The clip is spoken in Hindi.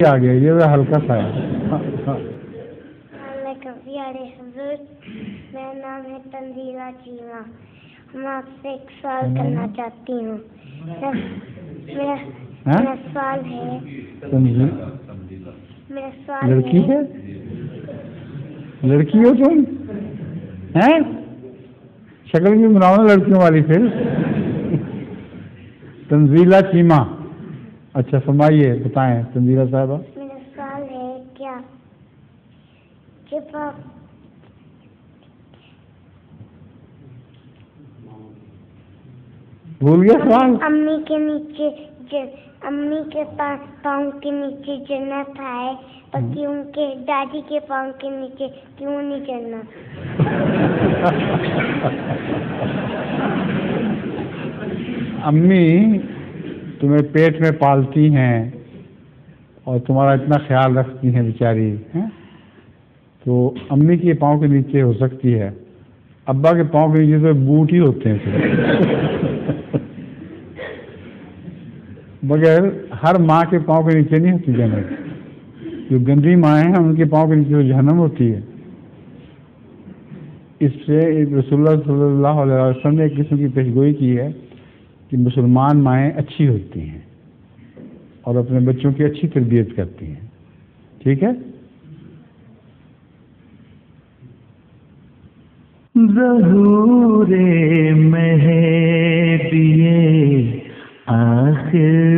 आ गया, ये तो हल्का सा है। मेरा नाम है तंजीला चीमा। मैं आपसे एक सवाल करना चाहती हूँ। मेरा सवाल है, मेरा सवाल लड़की है, लड़की हो तुम हैं? शक्ल भी बनाओ ना लड़कियों वाली फिर। तंजीला चीमा, अच्छा फरमाइए, बताएं तंजीला साहबा। मेरा सवाल है क्या जब आप भूल गया सवाल? अम्मी के नीचे अम्मी के पाँव के नीचे जन्नत आए, बाकी उनके दादी के पाँव के नीचे क्यों नहीं जन्नत? अम्मी तुम्हें पेट में पालती हैं और तुम्हारा इतना ख्याल रखती हैं बेचारी, हैं? तो अम्मी के पाँव के नीचे हो सकती है, अब्बा के पाँव के नीचे तो बूट ही होते हैं फिर। मगर हर माँ के पाँव के नीचे नहीं होती जन्नत। जो गंदी माँ हैं उनके पाँव के नीचे तो जहन्नम होती है। इससे रसूलुल्लाह सल्लल्लाहु अलैहि वसल्लम ने एक किस्म की पेशगोई की है कि मुसलमान माएँ अच्छी होती हैं और अपने बच्चों की अच्छी तरबियत करती हैं। ठीक है? ज़हूरे महदिये आखिर